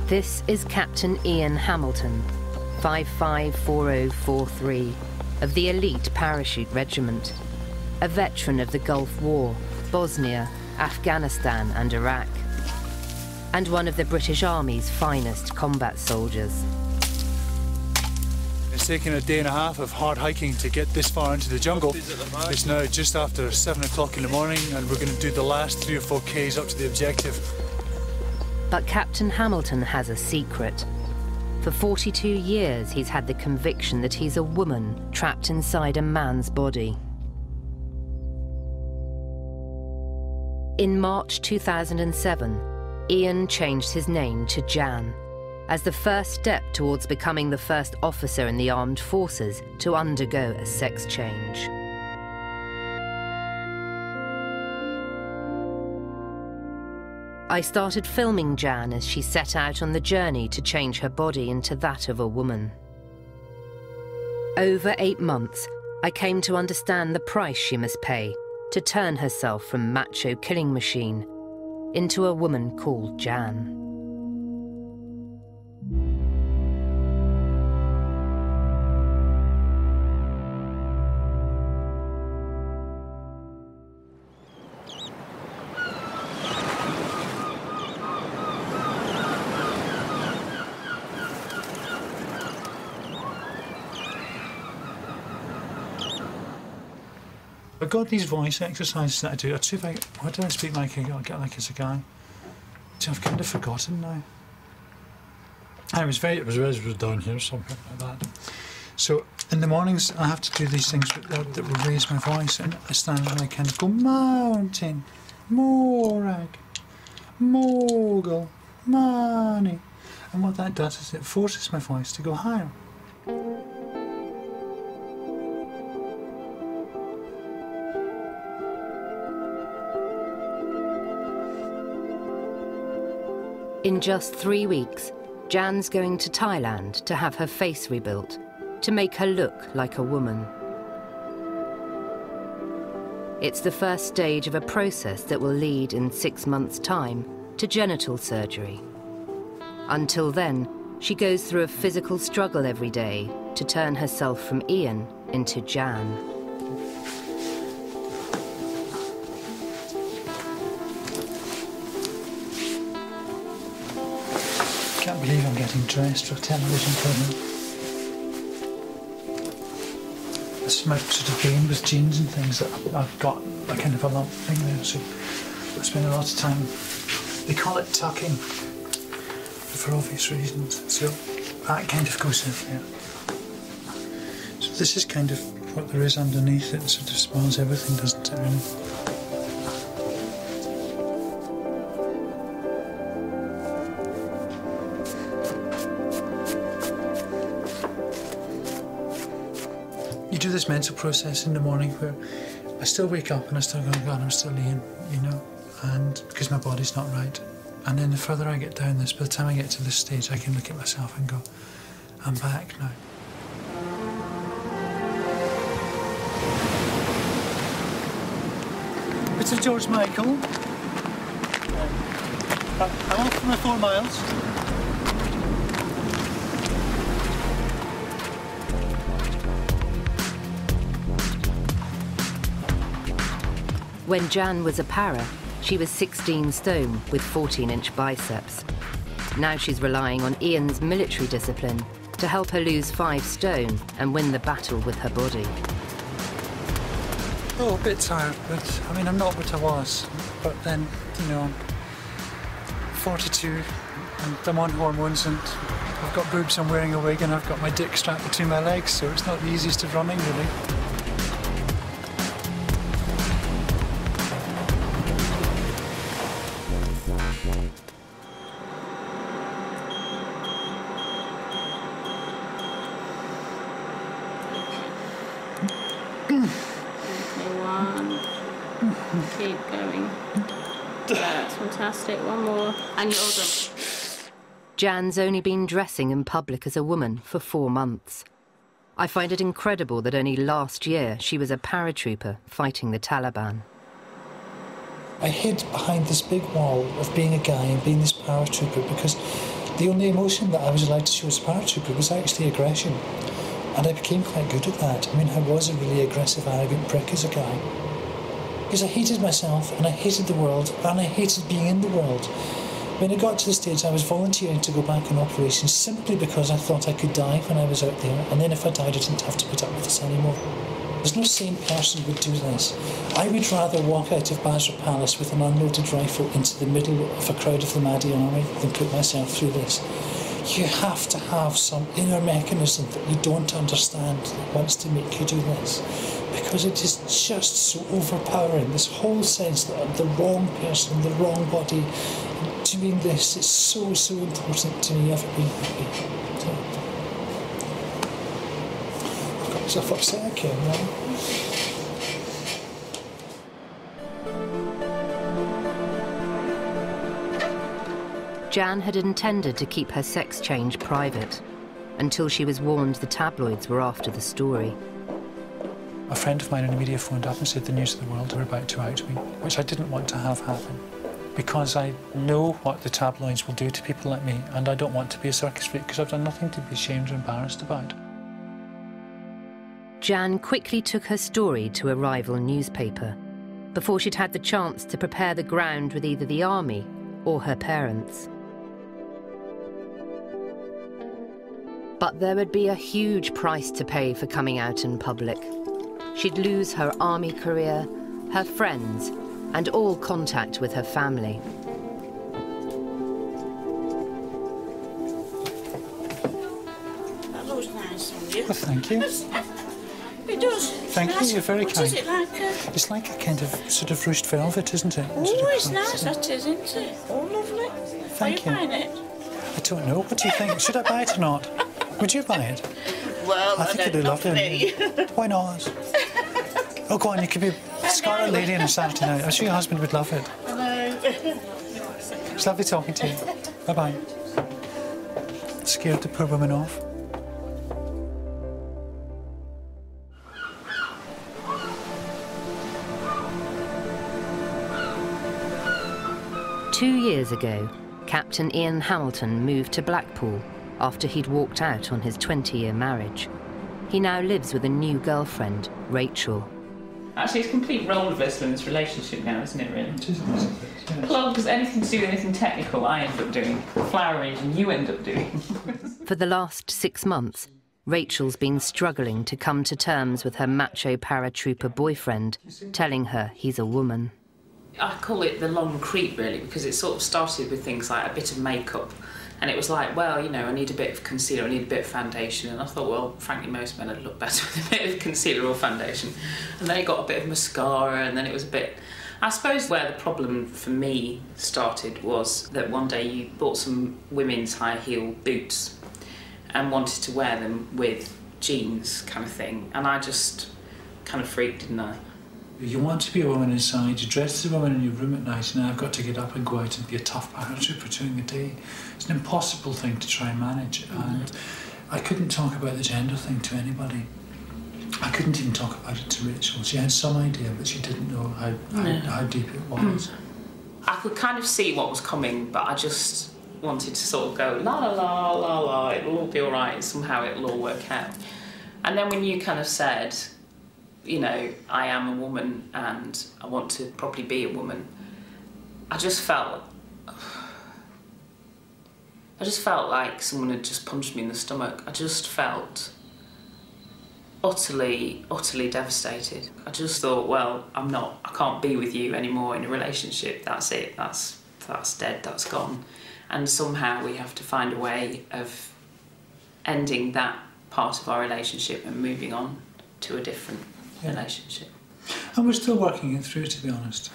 This is Captain Ian Hamilton, 554043, of the elite parachute regiment, a veteran of the Gulf War, Bosnia, Afghanistan and Iraq, and one of the British Army's finest combat soldiers. It's taken a day and a half of hard hiking to get this far into the jungle. It's now just after 7 o'clock in the morning and we're going to do the last 3 or 4 Ks up to the objective. But Captain Hamilton has a secret. For 42 years, he's had the conviction that he's a woman trapped inside a man's body. In March 2007, Ian changed his name to Jan, as the first step towards becoming the first officer in the armed forces to undergo a sex change. I started filming Jan as she set out on the journey to change her body into that of a woman. Over 8 months, I came to understand the price she must pay to turn herself from macho killing machine into a woman called Jan. I've got these voice exercises that I do. Why do I speak like I get like as a guy? So I've kind of forgotten now. It was down here, something like that. So in the mornings I have to do these things that will raise my voice, and I stand and I kind of go mountain, morag, mogul, money, and what that does is it forces my voice to go higher. In just 3 weeks, Jan's going to Thailand to have her face rebuilt, to make her look like a woman. It's the first stage of a process that will lead in 6 months' time to genital surgery. Until then, she goes through a physical struggle every day to turn herself from Ian into Jan. I can't believe I'm getting dressed for a television program. This is my sort of game with jeans and things that I've got a kind of a lump thing there, so I spend a lot of time. They call it tucking for obvious reasons, so that kind of goes in there. So this is kind of what there is underneath it, sort of spoils everything, doesn't it, really? You do this mental process in the morning where I still wake up and I still go, God, I'm still Ian, you know, and because my body's not right. And then the further I get down this, by the time I get to this stage, I can look at myself and go, I'm back now. It's a George Michael. I'm off for my 4 miles. When Jan was a para, she was 16 stone with 14-inch biceps. Now she's relying on Ian's military discipline to help her lose 5 stone and win the battle with her body. Oh, a bit tired, but I mean, I'm not what I was. But then, you know, I'm 42 and I'm on hormones and I've got boobs, I'm wearing a wig, and I've got my dick strapped between my legs, so it's not the easiest of running, really. Keep going. That's fantastic. One more, and you're done. Jan's only been dressing in public as a woman for 4 months. I find it incredible that only last year she was a paratrooper fighting the Taliban. I hid behind this big wall of being a guy and being this paratrooper because The only emotion that I was allowed to show as a paratrooper was actually aggression. And I became quite good at that. I mean, I was a really aggressive, arrogant prick as a guy. Because I hated myself, and I hated the world, and I hated being in the world. When it got to the stage, I was volunteering to go back on operations simply because I thought I could die when I was out there, and then if I died, I didn't have to put up with this anymore. There's no sane person would do this. I would rather walk out of Basra Palace with an unloaded rifle into the middle of a crowd of the Mahdi army than put myself through this. You have to have some inner mechanism that you don't understand that wants to make you do this. Because it is just so overpowering, this whole sense that I'm the wrong person, the wrong body. Doing this is so, so important to me, ever been happy. So, I've got myself upset again now. Jan had intended to keep her sex change private until she was warned the tabloids were after the story. A friend of mine in the media phoned up and said the news of the world were about to out me, which I didn't want to have happen. Because I know what the tabloids will do to people like me, and I don't want to be a circus freak because I've done nothing to be ashamed or embarrassed about. Jan quickly took her story to a rival newspaper before she'd had the chance to prepare the ground with either the army or her parents. But there would be a huge price to pay for coming out in public. She'd lose her army career, her friends, and all contact with her family. That looks nice on you. Well, thank you. It does. Thank you, you're very kind. What is it like? It's like a kind of sort of ruched velvet, isn't it? Oh, Sort of it's cloth. nice, that is, isn't it? Oh, lovely. Thank you. Are you buying it? I don't know. What do you think? Should I buy it or not? Would you buy it? Well, I think it'd be lovely. Why not? Oh, go on, you could be Scarlet Lady on a Saturday night. I'm sure your husband would love it. I know. It's lovely talking to you. Bye-bye. Scared the poor woman off. Two years ago, Captain Ian Hamilton moved to Blackpool after he'd walked out on his 20-year marriage. He now lives with a new girlfriend, Rachel. Actually, it's complete role reversal in this relationship now, isn't it, really? It is, yes. Plugs, anything to do with anything technical, I end up doing. Flower arranging, you end up doing. For the last 6 months, Rachel's been struggling to come to terms with her macho paratrooper boyfriend, telling her he's a woman. I call it the long creep, really, because it sort of started with things like a bit of makeup. And it was like, well, you know, I need a bit of concealer, I need a bit of foundation. And I thought, well, frankly, most men would look better with a bit of concealer or foundation. And then it got a bit of mascara, and then it was a bit... I suppose where the problem for me started was that one day you bought some women's high heel boots and wanted to wear them with jeans kind of thing. And I just kind of freaked, didn't I? You want to be a woman inside, you dress as a woman in your room at night, and I've got to get up and go out and be a tough paratrooper during the day. It's an impossible thing to try and manage, and I couldn't talk about the gender thing to anybody. I couldn't even talk about it to Rachel. She had some idea, but she didn't know how deep it was. I could kind of see what was coming, but I just wanted to sort of go, la la la la la, it'll all be all right, somehow it'll all work out. And then when you kind of said, you know, I am a woman and I want to probably be a woman, I just felt like someone had just punched me in the stomach. I just felt utterly, utterly devastated. I just thought, well, I can't be with you anymore in a relationship. That's it, that's dead, that's gone. And somehow we have to find a way of ending that part of our relationship and moving on to a different relationship. And we're still working it through, to be honest.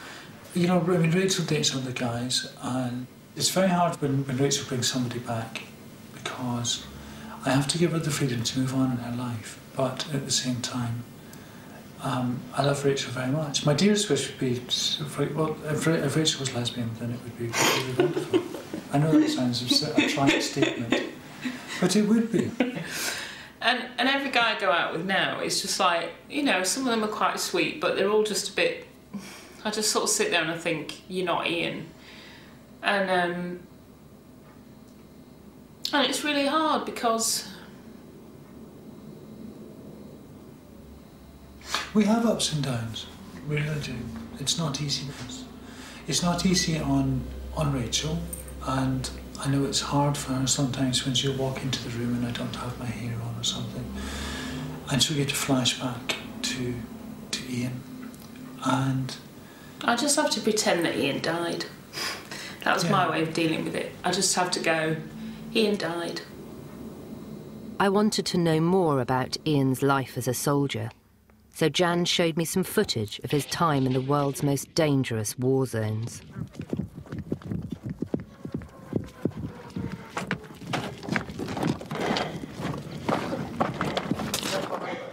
You know, I mean, Rachel dates other guys, and it's very hard when Rachel brings somebody back, because I have to give her the freedom to move on in her life, but at the same time, I love Rachel very much. My dearest wish would be, well, if Rachel was lesbian, then it would be really wonderful. I know that sounds a trite statement, but it would be. And every guy I go out with now, it's just like, you know, some of them are quite sweet, but they're all just a bit... I just sort of sit there and I think, you're not Ian. And And it's really hard because we have ups and downs. We really do. It's not easy for us. It's not easy on Rachel, and I know it's hard for her sometimes when she'll walk into the room and I don't have my hair on or something. And she'll get a flashback to Ian. And I just have to pretend that Ian died. That was my way of dealing with it. I just have to go, Ian died. I wanted to know more about Ian's life as a soldier, so Jan showed me some footage of his time in the world's most dangerous war zones.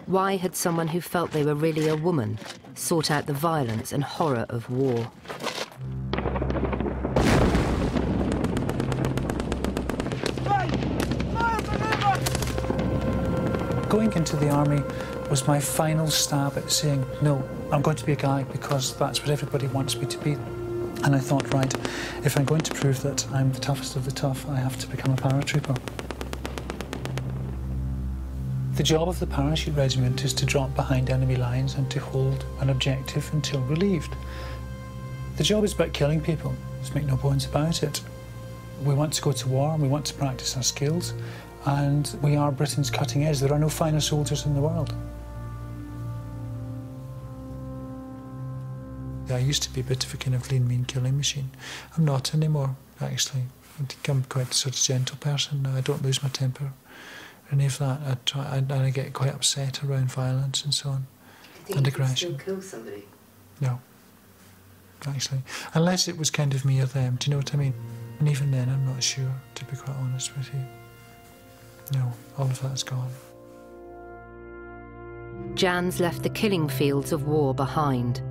Why had someone who felt they were really a woman sought out the violence and horror of war? going into the army was my final stab at saying, no, I'm going to be a guy because that's what everybody wants me to be. And I thought, right, if I'm going to prove that I'm the toughest of the tough, I have to become a paratrooper. The job of the parachute regiment is to drop behind enemy lines and to hold an objective until relieved. The job is about killing people, let's make no bones about it. We want to go to war and we want to practice our skills, and we are Britain's cutting edge. There are no finer soldiers in the world. I used to be a bit of a kind of lean, mean killing machine. I'm not anymore, actually. I've become quite a sort of gentle person now. I don't lose my temper or any of that. I get quite upset around violence and so on. Do you think you could still kill somebody? No, actually. Unless it was kind of me or them, do you know what I mean? And even then, I'm not sure, to be quite honest with you. No, all of that's gone. Jan's left the killing fields of war behind,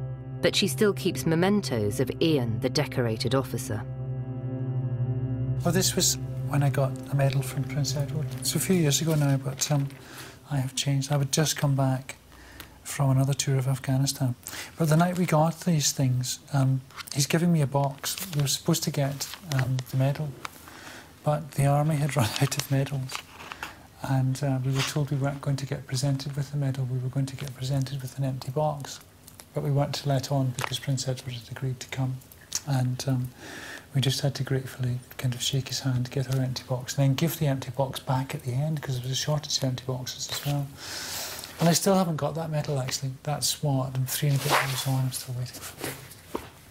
but she still keeps mementos of Ian, the decorated officer. Well, this was when I got a medal from Prince Edward. It's a few years ago now, but I have changed. I would just come back from another tour of Afghanistan. But the night we got these things, he's giving me a box. We were supposed to get the medal, but the army had run out of medals. And we were told we weren't going to get presented with the medal, we were going to get presented with an empty box. But we weren't to let on because Prince Edward had agreed to come. And we just had to gratefully kind of shake his hand, get our empty box, and then give the empty box back at the end because there was a shortage of empty boxes as well. And I still haven't got that medal, actually. That's what, I'm 3 and a bit years on, I'm still waiting for it.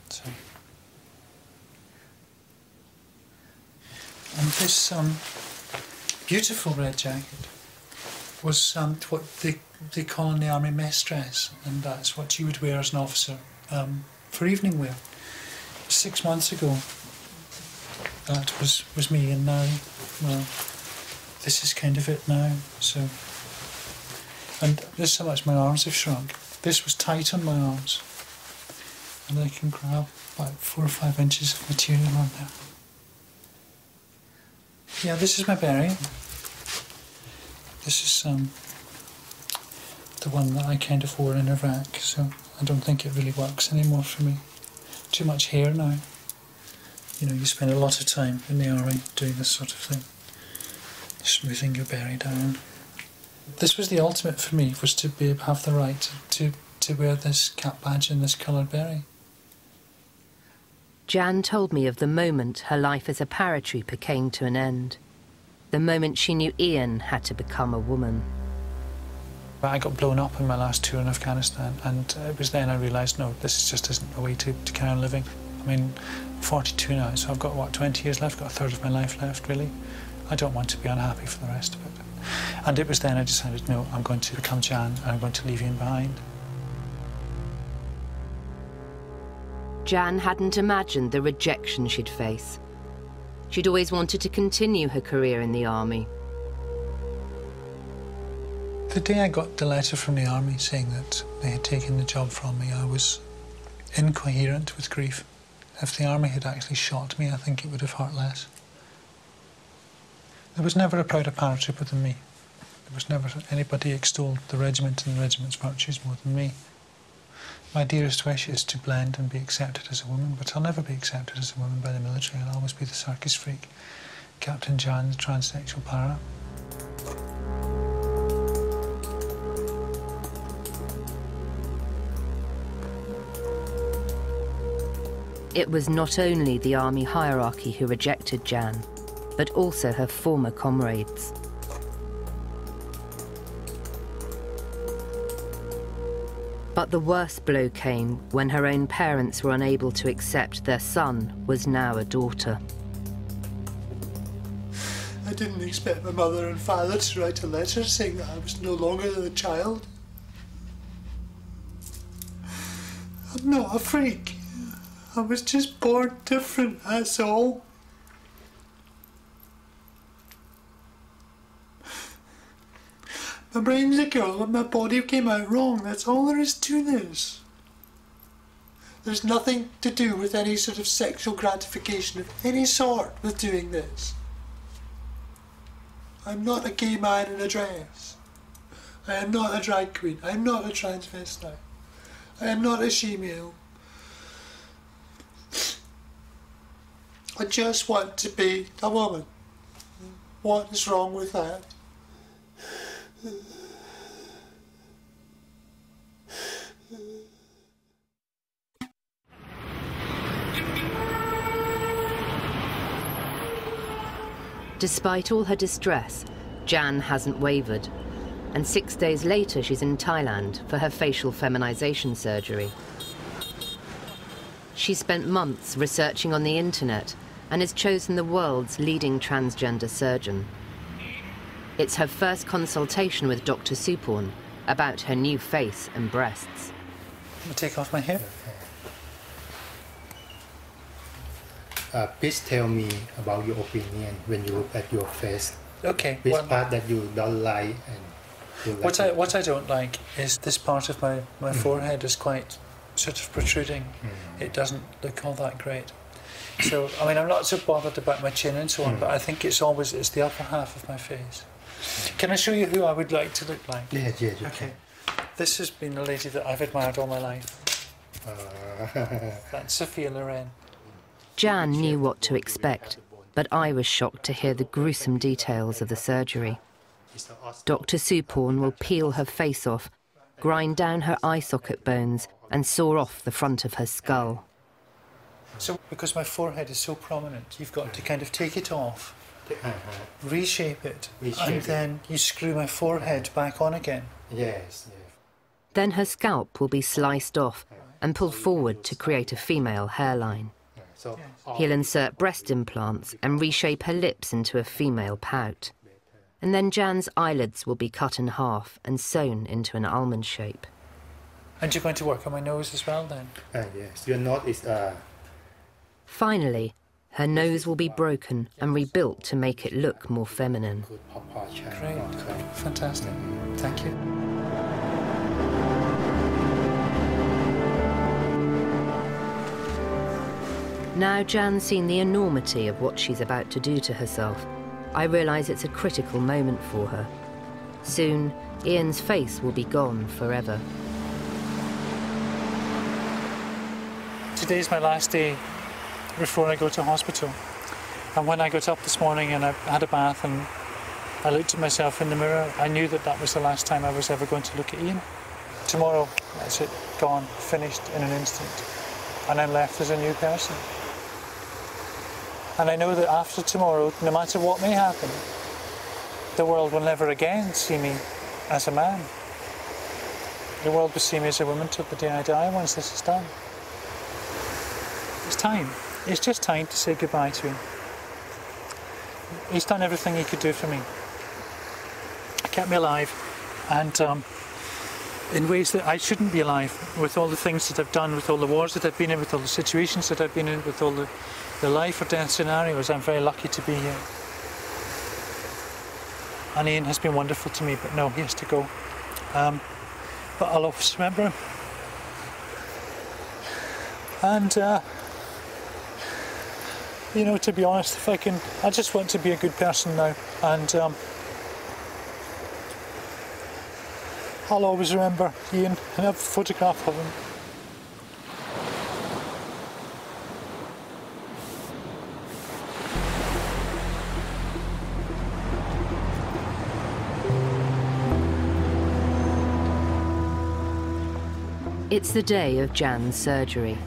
So. And this beautiful red jacket was what they call in the army mess dress, and that's what you would wear as an officer for evening wear. 6 months ago, that was me, and now, well, this is kind of it now, so. And this is how much my arms have shrunk. This was tight on my arms, and I can grab about 4 or 5 inches of material on there. Yeah, this is my beret. This is the one that I kind of wore in Iraq, so I don't think it really works anymore for me. Too much hair now. You know, you spend a lot of time in the army doing this sort of thing, smoothing your beret down. This was the ultimate for me, was to have the right to wear this cap badge and this coloured beret. Jan told me of the moment her life as a paratrooper came to an end. The moment she knew Ian had to become a woman. I got blown up in my last tour in Afghanistan, and it was then I realised, no, this just isn't a way to carry on living. I mean, I'm 42 now, so I've got, what, 20 years left, got a third of my life left, really. I don't want to be unhappy for the rest of it. And it was then I decided, no, I'm going to become Jan, and I'm going to leave Ian behind. Jan hadn't imagined the rejection she'd face. She'd always wanted to continue her career in the army. The day I got the letter from the army saying that they had taken the job from me, I was incoherent with grief. If the army had actually shot me, I think it would have hurt less. There was never a prouder paratrooper than me. There was never anybody extolled the regiment and the regiment's virtues more than me. My dearest wish is to blend and be accepted as a woman, but I'll never be accepted as a woman by the military. I'll always be the circus freak. Captain Jan, the transsexual para. It was not only the army hierarchy who rejected Jan, but also her former comrades. But the worst blow came when her own parents were unable to accept their son was now a daughter. I didn't expect my mother and father to write a letter saying that I was no longer a child. I'm not a freak. I was just born different, that's all. My brain's a girl and my body came out wrong, that's all there is to this. There's nothing to do with any sort of sexual gratification of any sort with doing this. I'm not a gay man in a dress. I am not a drag queen. I am not a transvestite. I am not a she-male. I just want to be a woman. What is wrong with that? Despite all her distress, Jan hasn't wavered. And 6 days later, she's in Thailand for her facial feminization surgery. She spent months researching on the internet and has chosen the world's leading transgender surgeon. It's her first consultation with Dr. Suporn about her new face and breasts. I'll take off my hair. Please tell me about your opinion when you look at your face. Okay. Which part that you don't like and you like What I don't like is this part of my forehead is quite sort of protruding. It doesn't look all that great. So, I mean, I'm not so bothered about my chin and so on, but I think it's the upper half of my face. Can I show you who I would like to look like? Yes, you Okay. can. This has been a lady that I've admired all my life. That's Sophia Loren. Jan knew what to expect, but I was shocked to hear the gruesome details of the surgery. Dr. Suporn will peel her face off, grind down her eye socket bones, and saw off the front of her skull. So, because my forehead is so prominent, you've got to kind of take it off, reshape it, and then you screw my forehead back on again. Yes. Then her scalp will be sliced off and pulled forward to create a female hairline. So, He'll insert breast implants and reshape her lips into a female pout. And then Jan's eyelids will be cut in half and sewn into an almond shape. And you're going to work on my nose as well then? yes, your nose is Finally, her nose will be broken and rebuilt to make it look more feminine. good proportion. Great. Fantastic. Thank you. Now Jan's seen the enormity of what she's about to do to herself, I realise it's a critical moment for her. Soon, Ian's face will be gone forever. Today's my last day before I go to hospital. And when I got up this morning and I had a bath and I looked at myself in the mirror, I knew that that was the last time I was ever going to look at Ian. Tomorrow, that's it, gone, finished in an instant. And I'm left as a new person. And I know that after tomorrow, no matter what may happen, the world will never again see me as a man. The world will see me as a woman till the day I die once this is done. It's time. It's just time to say goodbye to him. He's done everything he could do for me. He kept me alive, and in ways that I shouldn't be alive, with all the things that I've done, with all the wars that I've been in, with all the situations that I've been in, with all the life or death scenarios. I'm very lucky to be here. And Ian has been wonderful to me, but no, he has to go. But I'll always remember him. And you know, to be honest, if I can, I just want to be a good person now, and I'll always remember Ian and have a photograph of him. It's the day of Jan's surgery.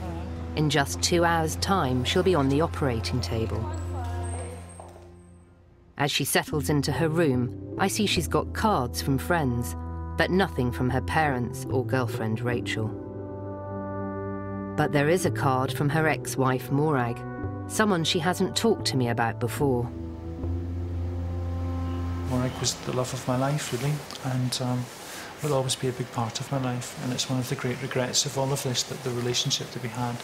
In just 2 hours' time, she'll be on the operating table. As she settles into her room, I see she's got cards from friends, but nothing from her parents or girlfriend Rachel. But there is a card from her ex-wife Morag, someone she hasn't talked to me about before. Morag was the love of my life, really, and will always be a big part of my life. And it's one of the great regrets of all of this, that the relationship that we had,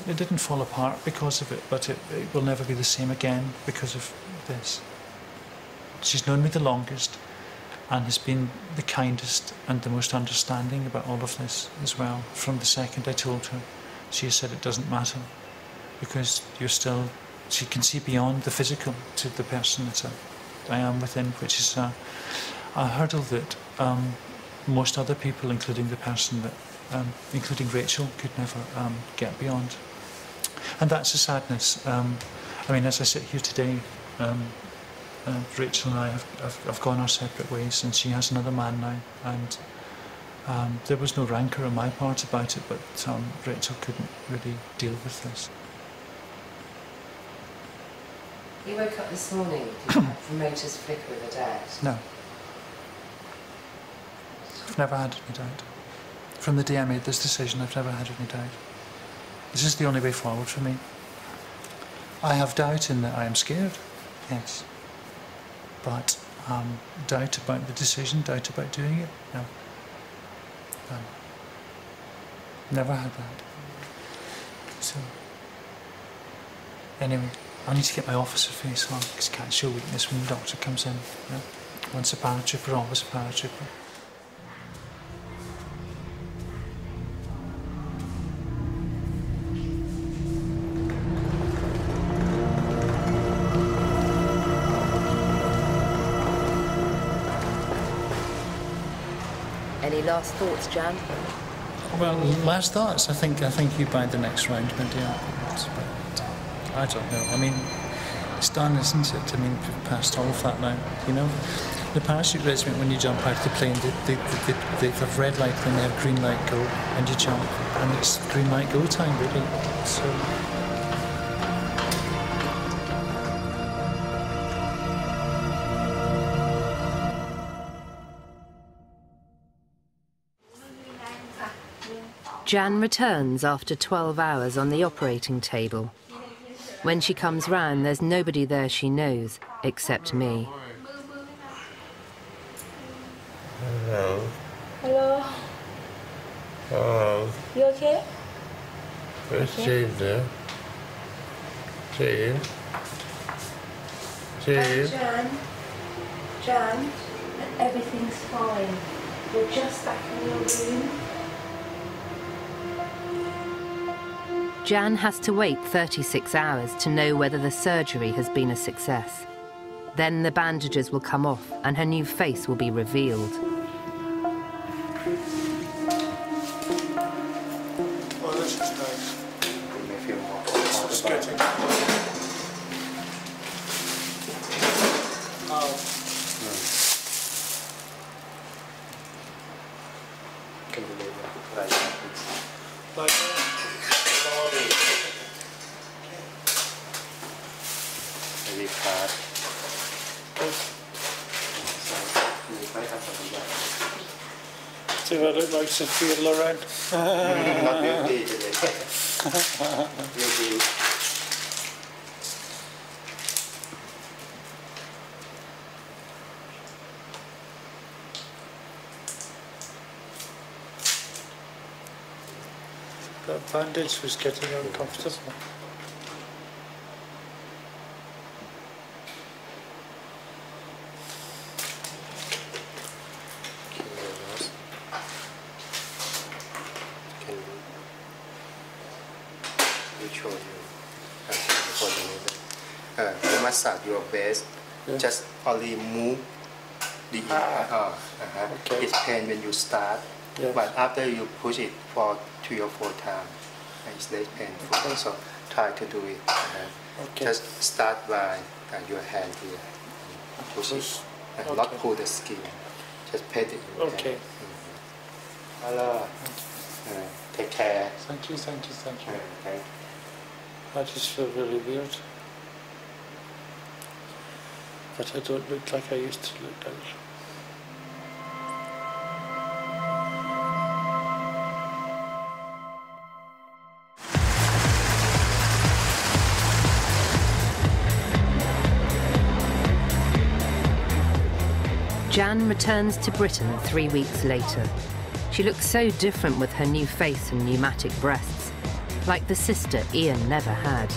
it didn't fall apart because of it, but it will never be the same again because of this. She's known me the longest and has been the kindest and the most understanding about all of this as well. From the second I told her, she has said it doesn't matter because she can see beyond the physical to the person that I am within, which is a hurdle that most other people, including the person that, including Rachel, could never get beyond. And that's a sadness. I mean, as I sit here today, Rachel and I have gone our separate ways, and she has another man now, and there was no rancour on my part about it, but Rachel couldn't really deal with this. You woke up this morning from Rachel's flicker with her dad? No. I've never had any doubt. From the day I made this decision, I've never had any doubt. This is the only way forward for me. I have doubt in that I am scared, yes. But doubt about the decision, doubt about doing it, no. Never had that. So, anyway, I need to get my officer face on because I can't show weakness when the doctor comes in. You know? Once a paratrooper, always a paratrooper. Any last thoughts, Jan? Well, last thoughts. I think you buy the next round, my dear. But I don't know. I mean, it's done, isn't it? I mean, we've passed all of that now. You know, the parachute regiment, when you jump out of the plane, they have red light, then they have green light go, and you jump, and it's green light go time, really. So. Jan returns after 12 hours on the operating table. When she comes round, there's nobody there she knows, except me. Hello. Hello. Hello. You okay? Where's Jane there? Jane? Jane? Jan, everything's fine. You're just back in your room. Jan has to wait 36 hours to know whether the surgery has been a success. Then the bandages will come off and her new face will be revealed. Oh, this is nice. You may feel more This is getting. Can you lay that right now, please? Like, Maybe card. You might have something like that. See what I look like Sophia Loren. Not beauty today. Beauty. That bandage was getting uncomfortable. Show you you massage your base. Yeah. Just only move the Okay. It's pain when you start, Yes. but after you push it for 3 or 4 times, it's less painful. Okay. So try to do it. Okay. Just start by your hand here. Push it. And not Okay. pull the skin. Just pat it. Okay. Hello. Take care. Thank you, thank you, thank you. Thank I just feel really weird. But I don't look like I used to look like. Jan returns to Britain 3 weeks later. She looks so different with her new face and pneumatic breasts, like the sister Ian never had.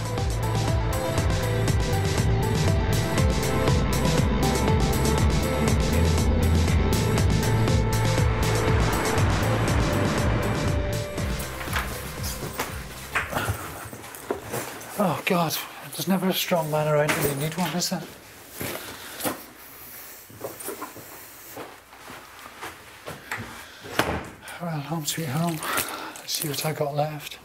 Oh God, there's never a strong man around when you need one, is there? Well, home sweet home. Let's see what I got left.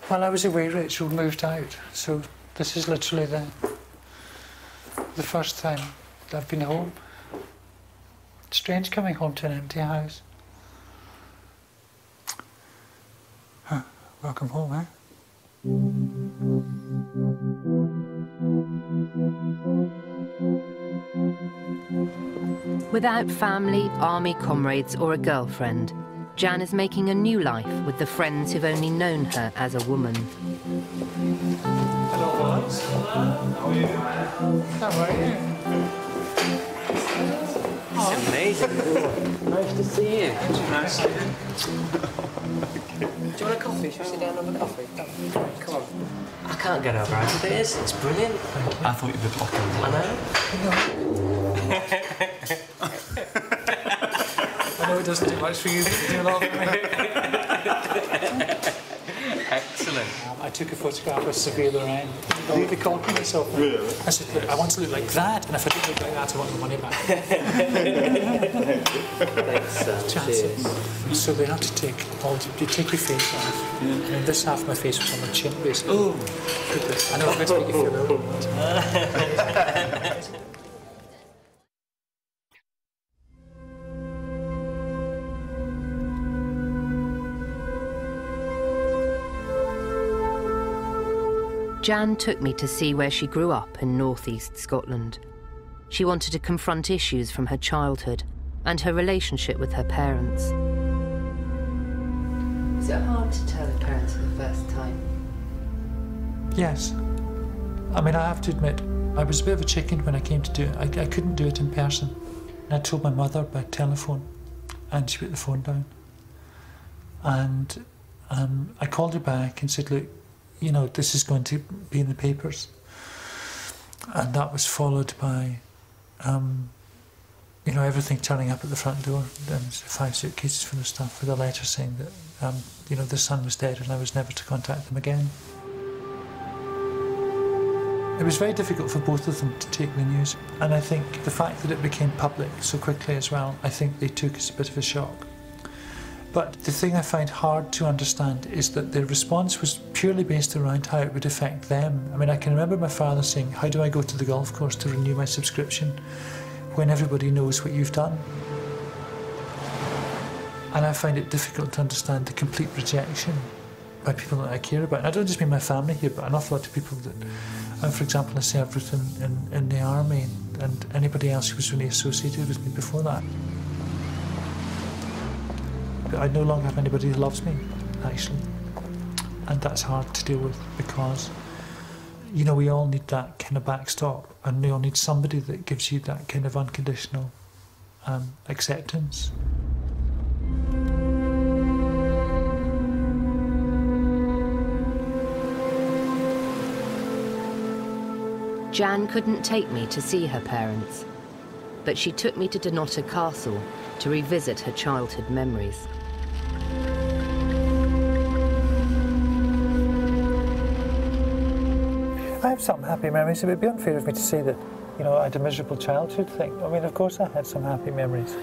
While I was away, Rachel moved out, so this is literally the first time that I've been home. It's strange coming home to an empty house. Huh, welcome home, eh? Without family, army comrades or a girlfriend, Jan is making a new life with the friends who've only known her as a woman. Hello, boys. How are you? How are you? It's amazing. Nice to see you. Nice to see you. Do you want a coffee? Shall we sit down and have a coffee? Come on. I can't get over how good it is. It's brilliant. I thought you'd be blocking I I know it doesn't do much for you, but you do a lot for me. Excellent. I took a photograph of Severe Lorraine. I really called myself. Really? I said, look, I want to look like that, and if I don't look like that, I want the money back. Thanks, cheers. So they have to take you take your face off. I mean, this half of my face was on my chin, basically. Oh, I know, let's make you feel ill. Jan took me to see where she grew up in northeast Scotland. She wanted to confront issues from her childhood and her relationship with her parents. Was it hard to tell her parents for the first time? Yes. I mean, I have to admit, I was a bit of a chicken when I came to do it. I couldn't do it in person. And I told my mother by telephone, and she put the phone down. And I called her back and said, look, you know, this is going to be in the papers. And that was followed by, you know, everything turning up at the front door. And 5 suitcases full of stuff with a letter saying that, you know, the son was dead and I was never to contact them again. It was very difficult for both of them to take the news. And I think the fact that it became public so quickly as well, I think they took as a bit of a shock. But the thing I find hard to understand is that their response was purely based around how it would affect them. I mean, I can remember my father saying, how do I go to the golf course to renew my subscription when everybody knows what you've done? And I find it difficult to understand the complete rejection by people that I care about. And I don't just mean my family here, but an awful lot of people that, for example, I served with in the army and anybody else who was really associated with me before that. I no longer have anybody who loves me, actually. And that's hard to deal with because, you know, we all need that kind of backstop and we all need somebody that gives you that kind of unconditional acceptance. Jan couldn't take me to see her parents, but she took me to Dunnottar Castle to revisit her childhood memories. I have some happy memories. It would be unfair of me to say that, you know, I had a miserable childhood thing. I mean, of course I had some happy memories.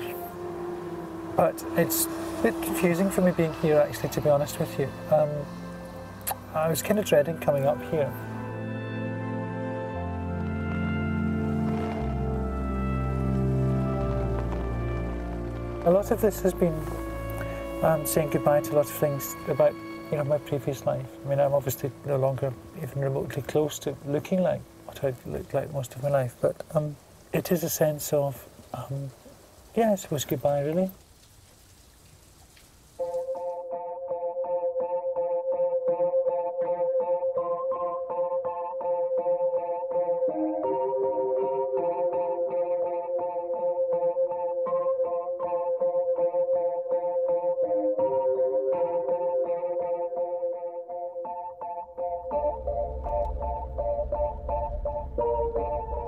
But it's a bit confusing for me being here, actually, to be honest with you. I was kind of dreading coming up here. I A lot of this has been saying goodbye to a lot of things about, you know, my previous life. I mean, I'm obviously no longer even remotely close to looking like what I looked like most of my life, but it is a sense of, yeah, I suppose goodbye, really.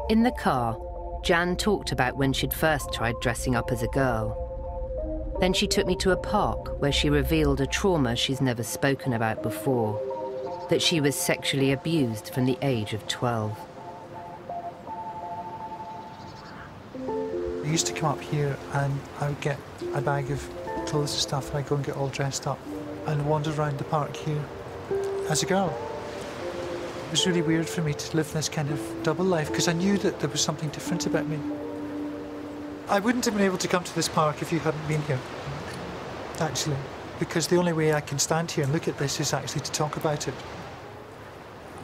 In the car, Jan talked about when she'd first tried dressing up as a girl. Then she took me to a park where she revealed a trauma she's never spoken about before, that she was sexually abused from the age of 12. I used to come up here and I would get a bag of clothes and stuff and I'd go and get all dressed up and wander around the park here as a girl. It was really weird for me to live this kind of double life because I knew that there was something different about me. I wouldn't have been able to come to this park if you hadn't been here, actually, because the only way I can stand here and look at this is actually to talk about it.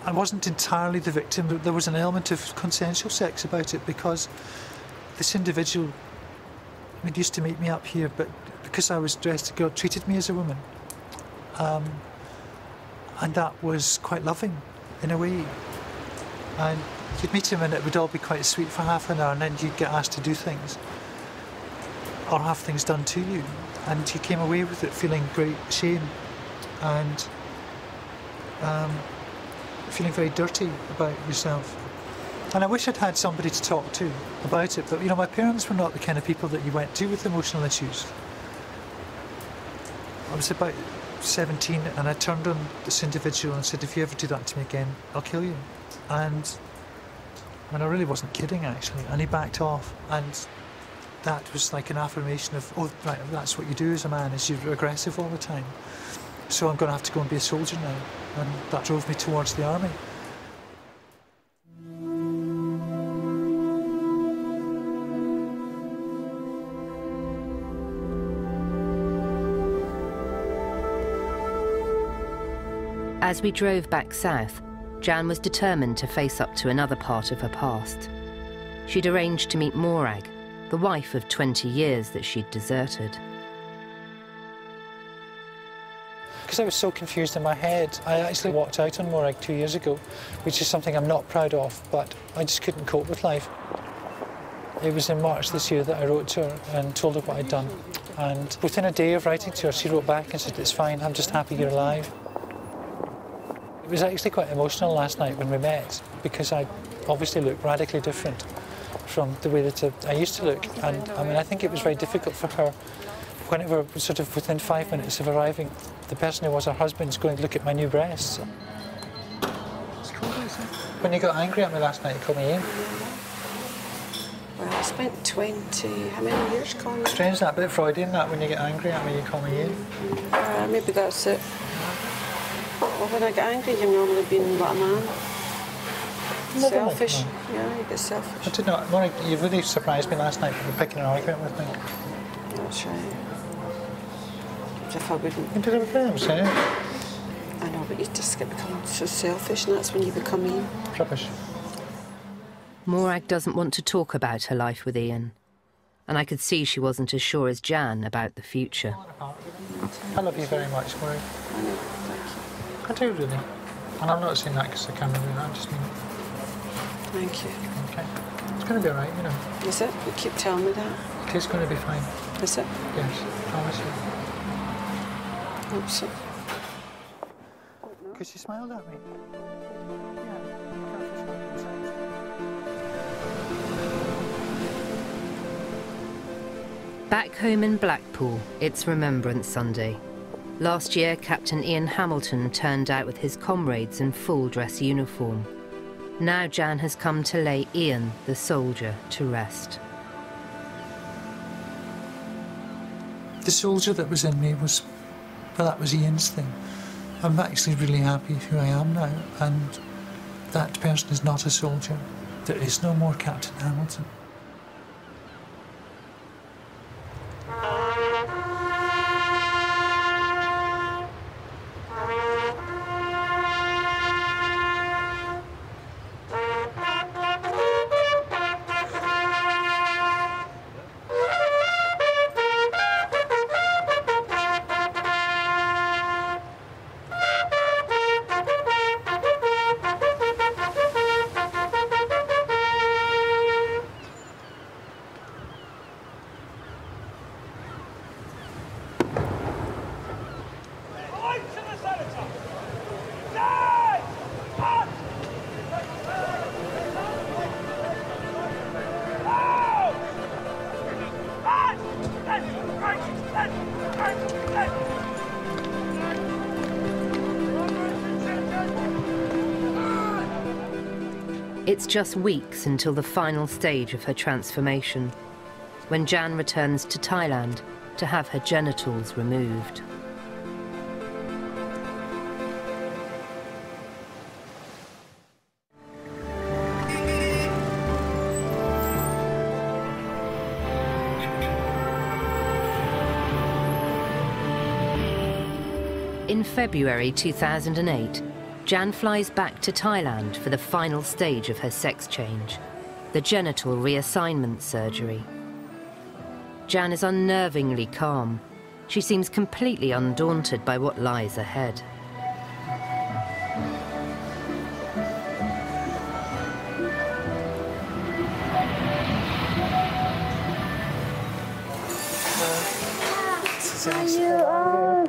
I wasn't entirely the victim, but there was an element of consensual sex about it because this individual used to meet me up here, but because I was dressed as a girl, treated me as a woman. And that was quite loving. In a way, and you'd meet him and it would all be quite sweet for half an hour and then you'd get asked to do things or have things done to you, and you came away with it feeling great shame and feeling very dirty about yourself. And I wish I'd had somebody to talk to about it, but you know, my parents were not the kind of people that you went to with emotional issues. I was about 17 and I turned on this individual and said, if you ever do that to me again, I'll kill you. And I really wasn't kidding, actually. And he backed off, and that was like an affirmation of, oh, right, that's what you do as a man, is you're aggressive all the time. So I'm going to have to go and be a soldier now. And that drove me towards the army. As we drove back south, Jan was determined to face up to another part of her past. She'd arranged to meet Morag, the wife of 20 years that she'd deserted. Because I was so confused in my head, I actually walked out on Morag 2 years ago, which is something I'm not proud of, but I just couldn't cope with life. It was in March this year that I wrote to her and told her what I'd done. And within a day of writing to her, she wrote back and said, it's fine, I'm just happy you're alive. It was actually quite emotional last night when we met, because I obviously looked radically different from the way that I used to look. And I mean, I think it was very difficult for her whenever, sort of within 5 minutes of arriving, the person who was her husband's going to look at my new breasts. It's cold, isn't it? When you got angry at me last night, you called me Ian. Well, I spent 20, how many years calling you? Strange that, a bit Freudian that, when you get angry at me, you call me Ian. Maybe that's it. Well, when I get angry, you're normally being what a man. Selfish. Yeah, you get selfish. I did not. Monique, you really surprised me last night by picking an argument with me. That's right. As if I wouldn't. You did it with them, say it. I know, but you just get become so selfish, and that's when you become Ian. Rubbish. Morag doesn't want to talk about her life with Ian, and I could see she wasn't as sure as Jan about the future. I love you very much, Morag. I know, thank you. I do, really. And I'm not saying that because I can't remember that, I just mean it. Thank you. Okay. It's going to be all right, you know. Is it? You keep telling me that. It is going to be fine. Is it? Yes, I promise you. Hope so. Because you smiled at me. Back home in Blackpool, it's Remembrance Sunday. Last year, Captain Ian Hamilton turned out with his comrades in full dress uniform. Now Jan has come to lay Ian, the soldier, to rest. The soldier that was in me was, well, that was Ian's thing. I'm actually really happy who I am now, and that person is not a soldier. There is no more Captain Hamilton. It's just weeks until the final stage of her transformation, when Jan returns to Thailand to have her genitals removed. In February 2008, Jan flies back to Thailand for the final stage of her sex change, the genital reassignment surgery. Jan is unnervingly calm. She seems completely undaunted by what lies ahead.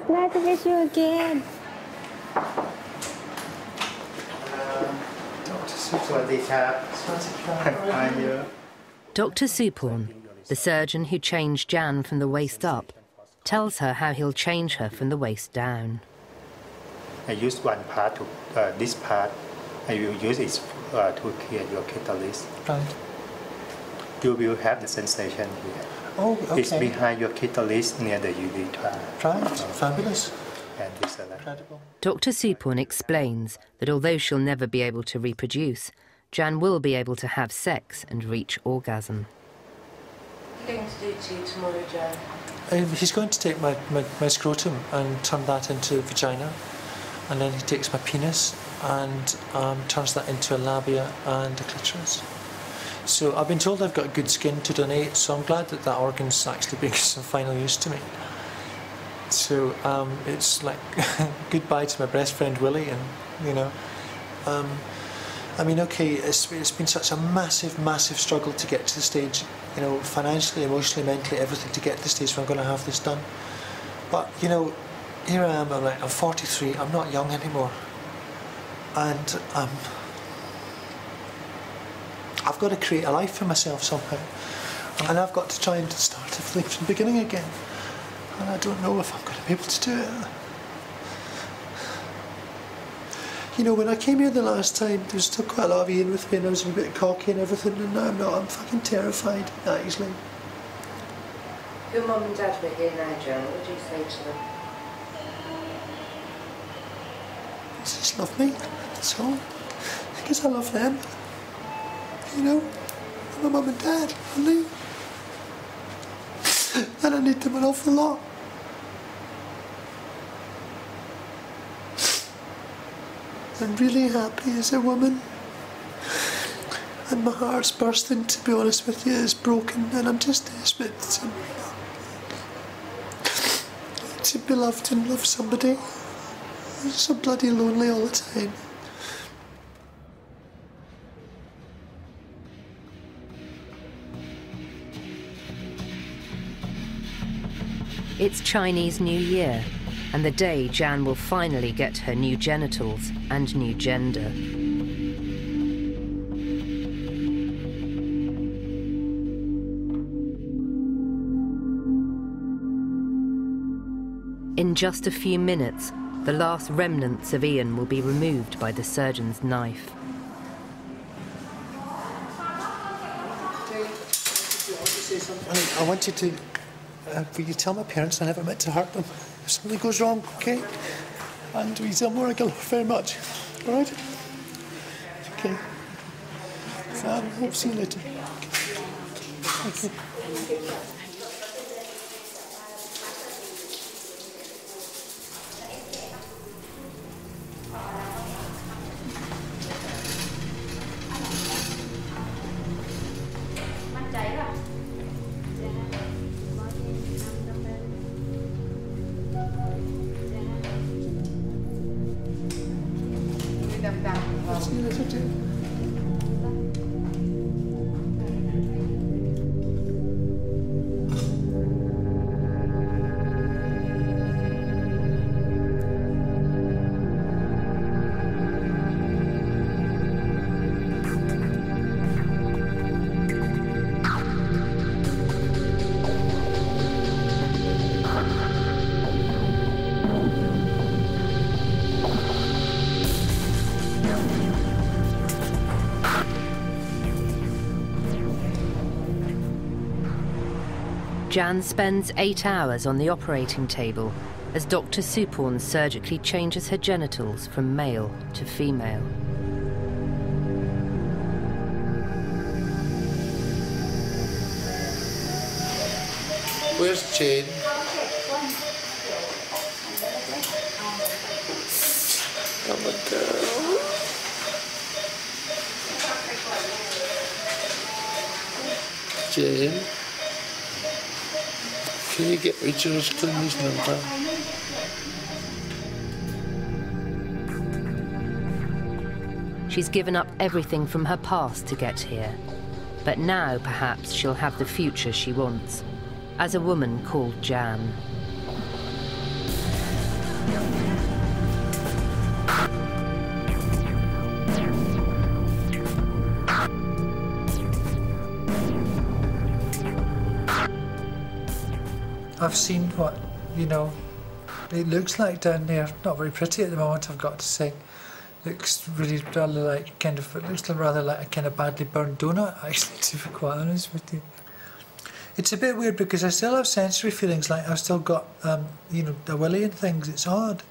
Nice to meet you again. Dr. Suporn, the surgeon who changed Jan from the waist up, tells her how he'll change her from the waist down. I use one part to this part. I will use it to clear your clitoris. Right. You will have the sensation here. Oh, okay. It's behind your clitoris near the urethra. Right, fabulous. And this incredible. Dr. Suporn explains that although she'll never be able to reproduce, Jan will be able to have sex and reach orgasm. What are you going to do to you tomorrow, Jan? He's going to take my scrotum and turn that into vagina, and then he takes my penis and turns that into a labia and a clitoris. So I've been told I've got good skin to donate, so I'm glad that that organ's actually being some final use to me. So it's like goodbye to my best friend Willie, and you know, I mean, okay, it's been such a massive struggle to get to the stage, you know, financially, emotionally, mentally, everything, to get to the stage where I'm going to have this done. But you know, here I am. I'm 43. I'm not young anymore, and I've got to create a life for myself somehow, and I've got to try and start everything from the beginning again. And I don't know if I'm going to be able to do it. You know, when I came here the last time, there was still quite a lot of Ian with me, and I was a bit cocky and everything, and now I'm not. I'm fucking terrified, actually. Your mum and dad were here now, Jan. What would you say to them? They just love me, that's all. Because I love them. You know, I'm my mum and dad, aren't they? And I need them an awful lot. I'm really happy as a woman, and my heart's bursting, to be honest with you. It's broken, and I'm just desperate to be loved and love somebody. I'm so bloody lonely all the time. It's Chinese New Year, and the day Jan will finally get her new genitals and new gender. In just a few minutes, the last remnants of Ian will be removed by the surgeon's knife. I want you to, will you tell my parents I never meant to hurt them? If something goes wrong, okay? And will you tell Morag I love her very much, all right? Okay. I'll see you later. Okay. Jan spends 8 hours on the operating table as Dr. Supporn surgically changes her genitals from male to female. Where's Jane? Oh my girl. Jane, can you get me George Clooney's number? She's given up everything from her past to get here. But now, perhaps, she'll have the future she wants, as a woman called Jan. I've seen what, you know, it looks like down there. Not very pretty at the moment, I've got to say. Looks really rather like kind of, it looks rather like a kind of badly burned donut, actually, to be quite honest with you. It's a bit weird because I still have sensory feelings, like I've still got, you know, the willy and things. It's odd.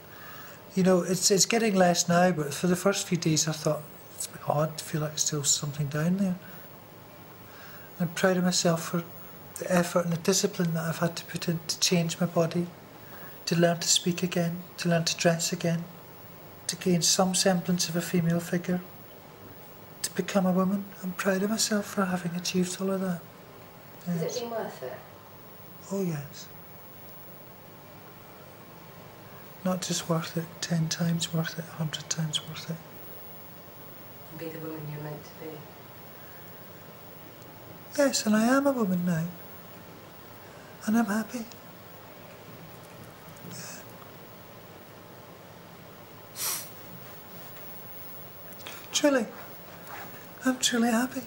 You know, it's getting less now, but for the first few days I thought it's a bit odd to feel like there's still something down there. I'm proud of myself for the effort and the discipline that I've had to put in to change my body, to learn to speak again, to learn to dress again, to gain some semblance of a female figure, to become a woman. I'm proud of myself for having achieved all of that. Yes. Has it been worth it? Oh yes. Not just worth it, 10 times worth it, 100 times worth it. And be the woman you're meant to be. Yes, and I am a woman now. And I'm happy. Yeah. Truly. I'm truly happy.